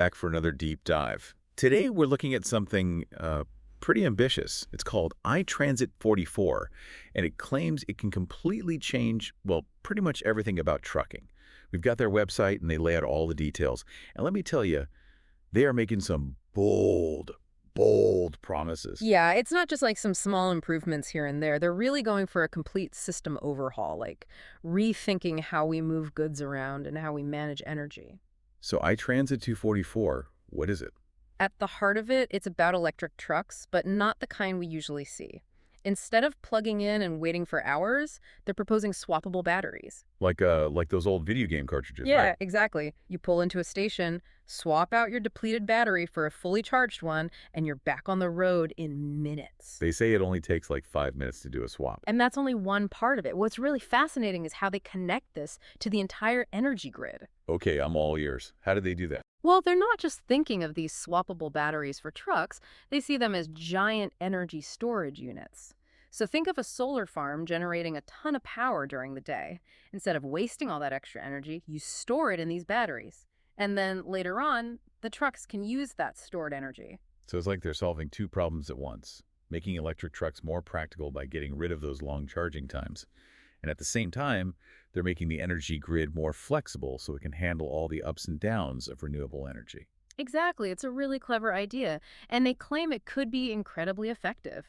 Back for another deep dive. Today, we're looking at something pretty ambitious. It's called iTransit 44, and it claims it can completely change, well, pretty much everything about trucking. We've got their website, and they lay out all the details. And let me tell you, they are making some bold, bold promises. Yeah, it's not just like some small improvements here and there. They're really going for a complete system overhaul, like rethinking how we move goods around and how we manage energy. So iTransit 244, what is it? At the heart of it, it's about electric trucks, but not the kind we usually see. Instead of plugging in and waiting for hours, they're proposing swappable batteries. Like those old video game cartridges, Yeah, right? exactly. You pull into a station, swap out your depleted battery for a fully charged one, and you're back on the road in minutes. They say it only takes like 5 minutes to do a swap. And that's only one part of it. What's really fascinating is how they connect this to the entire energy grid. Okay, I'm all ears. How do they do that? Well, they're not just thinking of these swappable batteries for trucks, they see them as giant energy storage units. So think of a solar farm generating a ton of power during the day. Instead of wasting all that extra energy, you store it in these batteries. And then later on, the trucks can use that stored energy. So it's like they're solving two problems at once, making electric trucks more practical by getting rid of those long charging times. And at the same time, they're making the energy grid more flexible so it can handle all the ups and downs of renewable energy. Exactly, it's a really clever idea, and they claim it could be incredibly effective.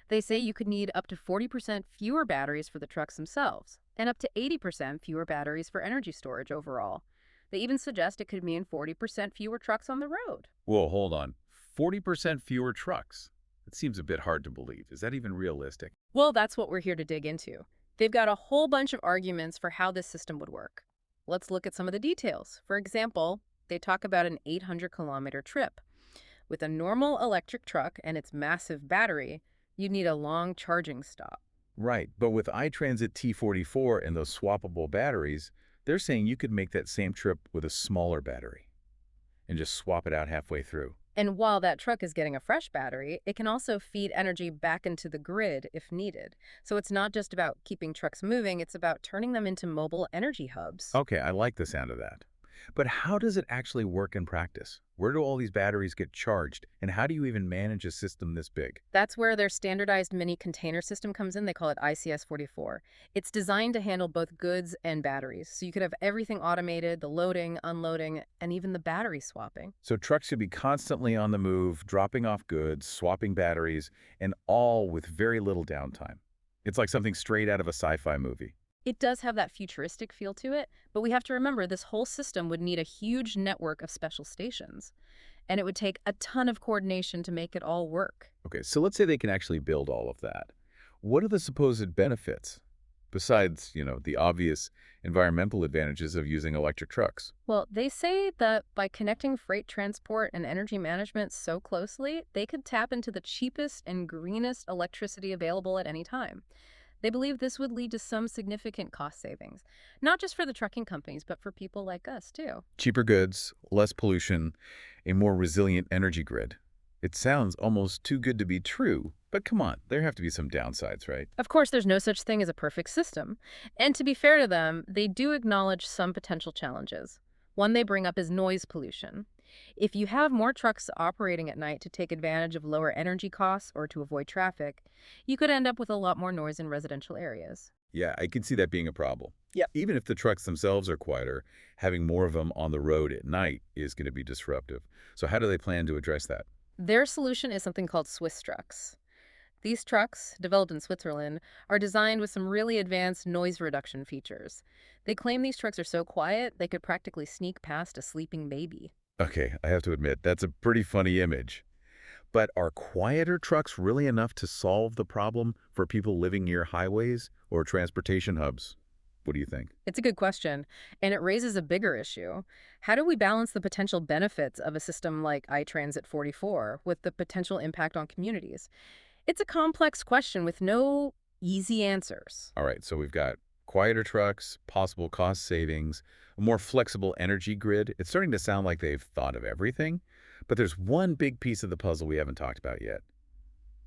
They say you could need up to 40% fewer batteries for the trucks themselves, and up to 80% fewer batteries for energy storage overall. They even suggest it could mean 40% fewer trucks on the road. Whoa, hold on. 40% fewer trucks. That seems a bit hard to believe. Is that even realistic? Well, that's what we're here to dig into. They've got a whole bunch of arguments for how this system would work. Let's look at some of the details. For example, they talk about an 800-kilometer trip. With a normal electric truck and its massive battery, you'd need a long charging stop. Right, but with iTransit T44 and those swappable batteries, they're saying you could make that same trip with a smaller battery and just swap it out halfway through. And while that truck is getting a fresh battery, it can also feed energy back into the grid if needed. So it's not just about keeping trucks moving, it's about turning them into mobile energy hubs. Okay, I like the sound of that. But how does it actually work in practice? Where do all these batteries get charged, and how do you even manage a system this big? That's where their standardized mini container system comes in. They call it ICS-44. It's designed to handle both goods and batteries, so you could have everything automated, the loading, unloading, and even the battery swapping. So trucks should be constantly on the move, dropping off goods, swapping batteries, and all with very little downtime. It's like something straight out of a sci-fi movie. It does have that futuristic feel to it, but we have to remember this whole system would need a huge network of special stations, and it would take a ton of coordination to make it all work. Okay, so let's say they can actually build all of that. What are the supposed benefits, besides, the obvious environmental advantages of using electric trucks? Well, they say that by connecting freight transport and energy management so closely, they could tap into the cheapest and greenest electricity available at any time. They believe this would lead to some significant cost savings, not just for the trucking companies, but for people like us, too. Cheaper goods, less pollution, a more resilient energy grid. It sounds almost too good to be true, but come on, there have to be some downsides, right? Of course, there's no such thing as a perfect system. And to be fair to them, they do acknowledge some potential challenges. One they bring up is noise pollution. If you have more trucks operating at night to take advantage of lower energy costs or to avoid traffic, you could end up with a lot more noise in residential areas. Yeah, I can see that being a problem. Yep. Even if the trucks themselves are quieter, having more of them on the road at night is going to be disruptive. So how do they plan to address that? Their solution is something called Swiss trucks. These trucks, developed in Switzerland, are designed with some really advanced noise reduction features. They claim these trucks are so quiet they could practically sneak past a sleeping baby. Okay, I have to admit, that's a pretty funny image. But are quieter trucks really enough to solve the problem for people living near highways or transportation hubs? What do you think? It's a good question, and it raises a bigger issue. How do we balance the potential benefits of a system like iTransit 44 with the potential impact on communities? It's a complex question with no easy answers. All right, so we've got quieter trucks, possible cost savings, a more flexible energy grid. It's starting to sound like they've thought of everything, but there's one big piece of the puzzle we haven't talked about yet: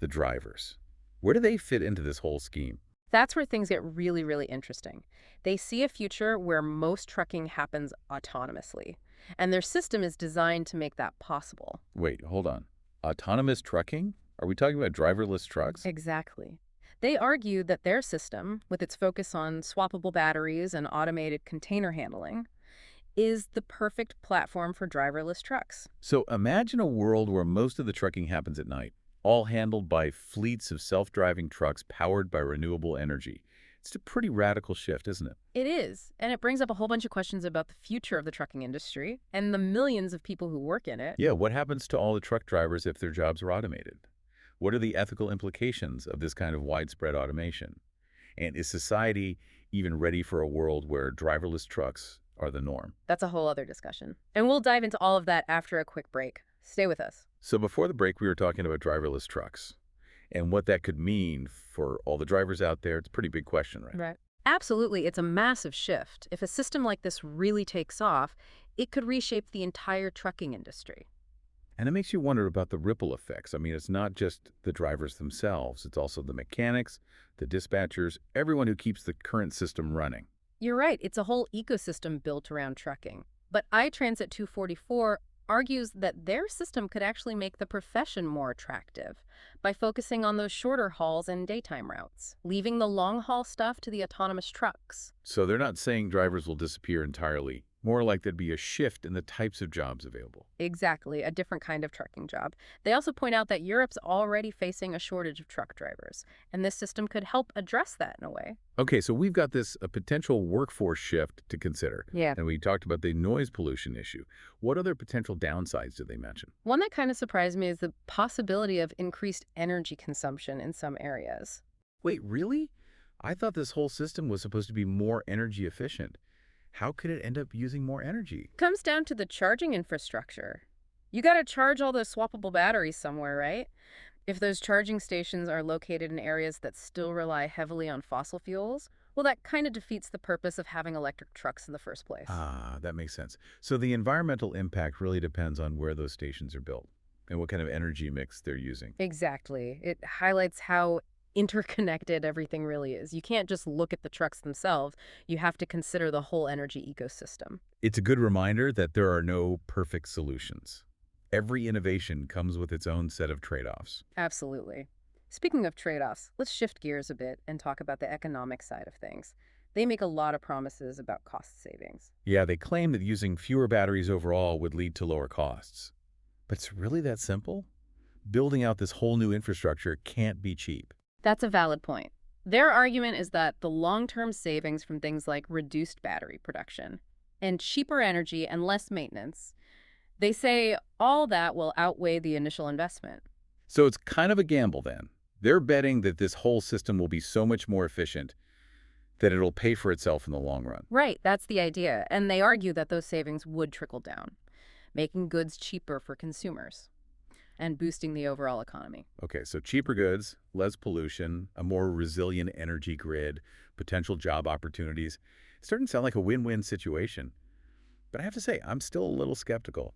the drivers. Where do they fit into this whole scheme? That's where things get really, really interesting. They see a future where most trucking happens autonomously. and their system is designed to make that possible. Wait, hold on. Autonomous trucking? Are we talking about driverless trucks? Exactly. They argue that their system, with its focus on swappable batteries and automated container handling, is the perfect platform for driverless trucks. So imagine a world where most of the trucking happens at night, all handled by fleets of self-driving trucks powered by renewable energy. It's a pretty radical shift, isn't it? It is, and it brings up a whole bunch of questions about the future of the trucking industry and the millions of people who work in it. Yeah, what happens to all the truck drivers if their jobs are automated? What are the ethical implications of this kind of widespread automation? And is society even ready for a world where driverless trucks are the norm? That's a whole other discussion. And we'll dive into all of that after a quick break. Stay with us. So before the break, we were talking about driverless trucks and what that could mean for all the drivers out there. It's a pretty big question, right? Right. Absolutely, it's a massive shift. If a system like this really takes off, it could reshape the entire trucking industry. And it makes you wonder about the ripple effects. I mean, it's not just the drivers themselves. It's also the mechanics, the dispatchers, everyone who keeps the current system running. You're right, it's a whole ecosystem built around trucking. But iTransit 244 argues that their system could actually make the profession more attractive by focusing on those shorter hauls and daytime routes, leaving the long-haul stuff to the autonomous trucks. So they're not saying drivers will disappear entirely. More like there'd be a shift in the types of jobs available. Exactly, a different kind of trucking job. They also point out that Europe's already facing a shortage of truck drivers, and this system could help address that in a way. Okay, so we've got this a potential workforce shift to consider. Yeah. And we talked about the noise pollution issue. What other potential downsides did they mention? One that kind of surprised me is the possibility of increased energy consumption in some areas. Wait, really? I thought this whole system was supposed to be more energy efficient. How could it end up using more energy? Comes down to the charging infrastructure. You got to charge all those swappable batteries somewhere, right? If those charging stations are located in areas that still rely heavily on fossil fuels, well, that kind of defeats the purpose of having electric trucks in the first place. Ah, that makes sense. So the environmental impact really depends on where those stations are built and what kind of energy mix they're using. Exactly. It highlights how interconnected everything really is. You can't just look at the trucks themselves. You have to consider the whole energy ecosystem. It's a good reminder that there are no perfect solutions. Every innovation comes with its own set of trade-offs. Absolutely. Speaking of trade-offs, let's shift gears a bit and talk about the economic side of things. They make a lot of promises about cost savings. Yeah, they claim that using fewer batteries overall would lead to lower costs. But it's really that simple? Building out this whole new infrastructure can't be cheap. That's a valid point. Their argument is that the long-term savings from things like reduced battery production and cheaper energy and less maintenance, they say all that will outweigh the initial investment. So it's kind of a gamble then. They're betting that this whole system will be so much more efficient that it'll pay for itself in the long run. Right, that's the idea. And they argue that those savings would trickle down, making goods cheaper for consumers and boosting the overall economy. Okay, so cheaper goods, less pollution, a more resilient energy grid, potential job opportunities. It's starting to sound like a win-win situation. But I have to say, I'm still a little skeptical.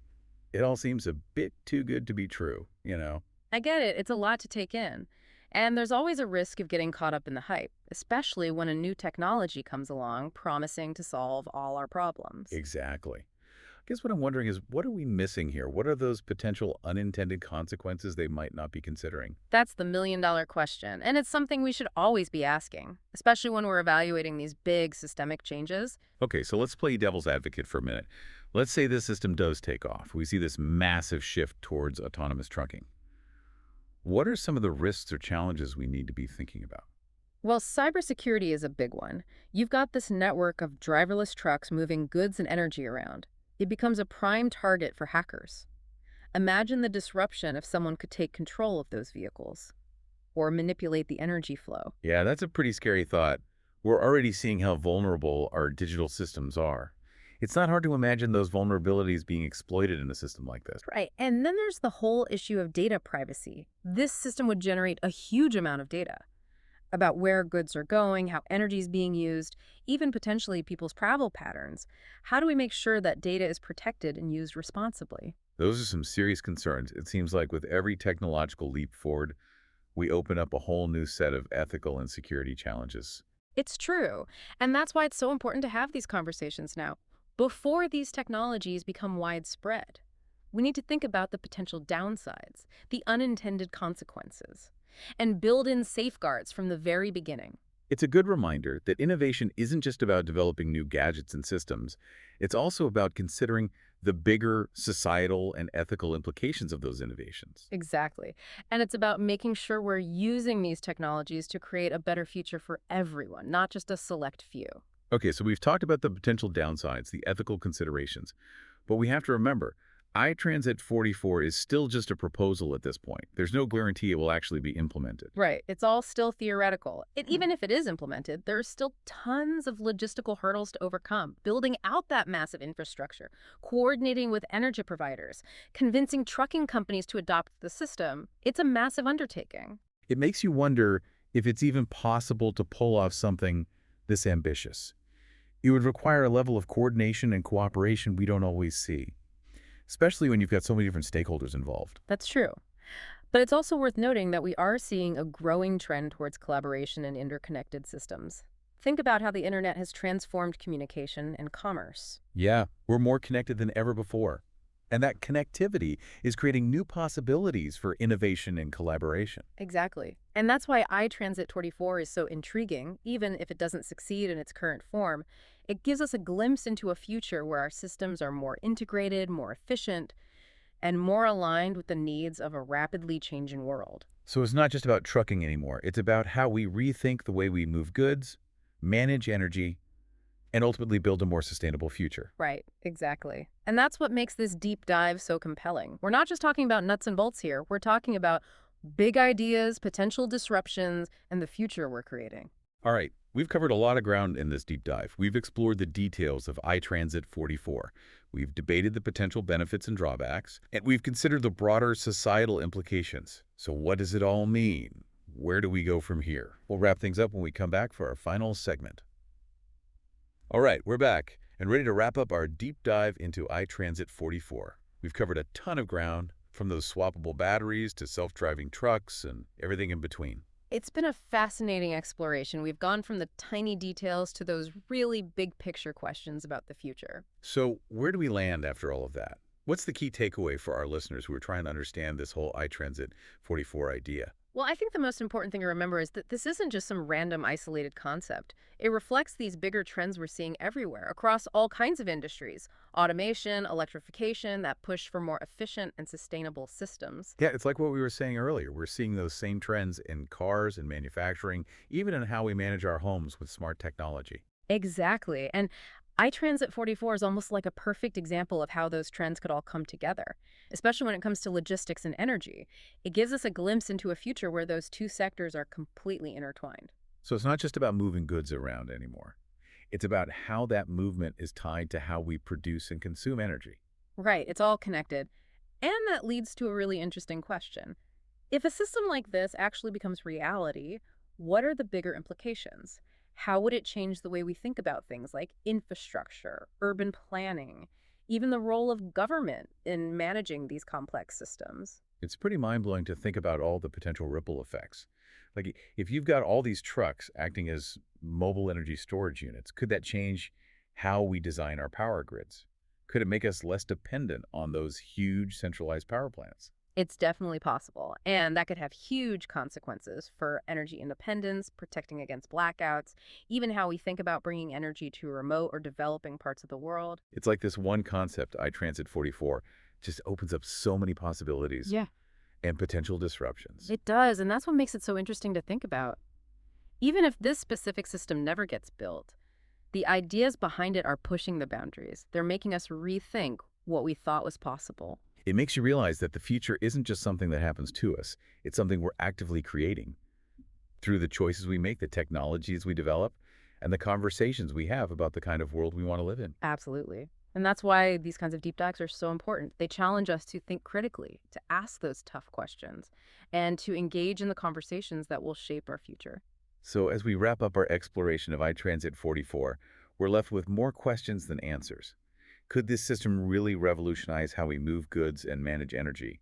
It all seems a bit too good to be true, you know? I get it. It's a lot to take in. And there's always a risk of getting caught up in the hype, especially when a new technology comes along promising to solve all our problems. Exactly. I guess what I'm wondering is, what are we missing here? What are those potential unintended consequences they might not be considering? That's the million-dollar question, and it's something we should always be asking, especially when we're evaluating these big systemic changes. Okay, so let's play devil's advocate for a minute. Let's say this system does take off. We see this massive shift towards autonomous trucking. What are some of the risks or challenges we need to be thinking about? Well, cybersecurity is a big one. You've got this network of driverless trucks moving goods and energy around. It becomes a prime target for hackers. Imagine the disruption if someone could take control of those vehicles or manipulate the energy flow. Yeah, that's a pretty scary thought. We're already seeing how vulnerable our digital systems are. It's not hard to imagine those vulnerabilities being exploited in a system like this. Right, and then there's the whole issue of data privacy. This system would generate a huge amount of data about where goods are going, how energy is being used, even potentially people's travel patterns. How do we make sure that data is protected and used responsibly? Those are some serious concerns. It seems like with every technological leap forward, we open up a whole new set of ethical and security challenges. It's true, and that's why it's so important to have these conversations now. before these technologies become widespread. We need to think about the potential downsides, the unintended consequences, and build in safeguards from the very beginning. It's a good reminder that innovation isn't just about developing new gadgets and systems. It's also about considering the bigger societal and ethical implications of those innovations. Exactly. And it's about making sure we're using these technologies to create a better future for everyone, not just a select few. Okay, so we've talked about the potential downsides, the ethical considerations, but we have to remember, iTransit 44 is still just a proposal at this point. There's no guarantee it will actually be implemented. Right. It's all still theoretical. Even if it is implemented, there are still tons of logistical hurdles to overcome. Building out that massive infrastructure, coordinating with energy providers, convincing trucking companies to adopt the system, it's a massive undertaking. It makes you wonder if it's even possible to pull off something this ambitious. It would require a level of coordination and cooperation we don't always see, especially when you've got so many different stakeholders involved. That's true. But it's also worth noting that we are seeing a growing trend towards collaboration and interconnected systems. Think about how the internet has transformed communication and commerce. Yeah, we're more connected than ever before. And that connectivity is creating new possibilities for innovation and collaboration. Exactly. And that's why iTransit 24 is so intriguing, even if it doesn't succeed in its current form. It gives us a glimpse into a future where our systems are more integrated, more efficient, and more aligned with the needs of a rapidly changing world. So it's not just about trucking anymore. It's about how we rethink the way we move goods, manage energy, and ultimately build a more sustainable future. Right, exactly. And that's what makes this deep dive so compelling. We're not just talking about nuts and bolts here. We're talking about big ideas, potential disruptions, and the future we're creating. All right, we've covered a lot of ground in this deep dive. We've explored the details of iTransit 44. We've debated the potential benefits and drawbacks, and we've considered the broader societal implications. So what does it all mean? Where do we go from here? We'll wrap things up when we come back for our final segment. All right, we're back and ready to wrap up our deep dive into iTransit 44. We've covered a ton of ground, from those swappable batteries to self-driving trucks and everything in between. It's been a fascinating exploration. We've gone from the tiny details to those really big picture questions about the future. So where do we land after all of that? What's the key takeaway for our listeners who are trying to understand this whole iTransit 44 idea? Well, I think the most important thing to remember is that this isn't just some random isolated concept. It reflects these bigger trends we're seeing everywhere across all kinds of industries: automation, electrification, that push for more efficient and sustainable systems. Yeah, it's like what we were saying earlier. We're seeing those same trends in cars and manufacturing, even in how we manage our homes with smart technology. Exactly. And iTransit 44 is almost like a perfect example of how those trends could all come together, especially when it comes to logistics and energy. It gives us a glimpse into a future where those two sectors are completely intertwined. So it's not just about moving goods around anymore. It's about how that movement is tied to how we produce and consume energy. Right, it's all connected. And that leads to a really interesting question. If a system like this actually becomes reality, what are the bigger implications? How would it change the way we think about things like infrastructure, urban planning, even the role of government in managing these complex systems? It's pretty mind-blowing to think about all the potential ripple effects. Like if you've got all these trucks acting as mobile energy storage units, could that change how we design our power grids? Could it make us less dependent on those huge centralized power plants? It's definitely possible, and that could have huge consequences for energy independence, protecting against blackouts, even how we think about bringing energy to remote or developing parts of the world. It's like this one concept, iTransit 44, just opens up so many possibilities Yeah, and potential disruptions. it does, and that's what makes it so interesting to think about. Even if this specific system never gets built, the ideas behind it are pushing the boundaries. They're making us rethink what we thought was possible. It makes you realize that the future isn't just something that happens to us. It's something we're actively creating through the choices we make, the technologies we develop, and the conversations we have about the kind of world we want to live in. Absolutely. And that's why these kinds of deep dives are so important. They challenge us to think critically, to ask those tough questions, and to engage in the conversations that will shape our future. So as we wrap up our exploration of iTransit 44, we're left with more questions than answers. Could this system really revolutionize how we move goods and manage energy?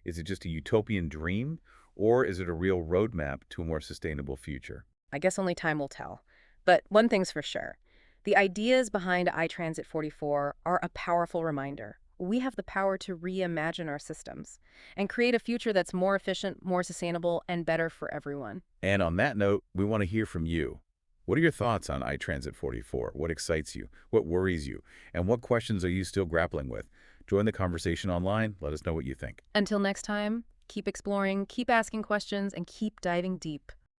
Is it just a utopian dream, or is it a real roadmap to a more sustainable future? I guess only time will tell. But one thing's for sure. The ideas behind iTransit 44 are a powerful reminder. We have the power to reimagine our systems and create a future that's more efficient, more sustainable, and better for everyone. And on that note, we want to hear from you. What are your thoughts on iTransit 44? What excites you? What worries you? And what questions are you still grappling with? Join the conversation online. Let us know what you think. Until next time, keep exploring, keep asking questions, and keep diving deep.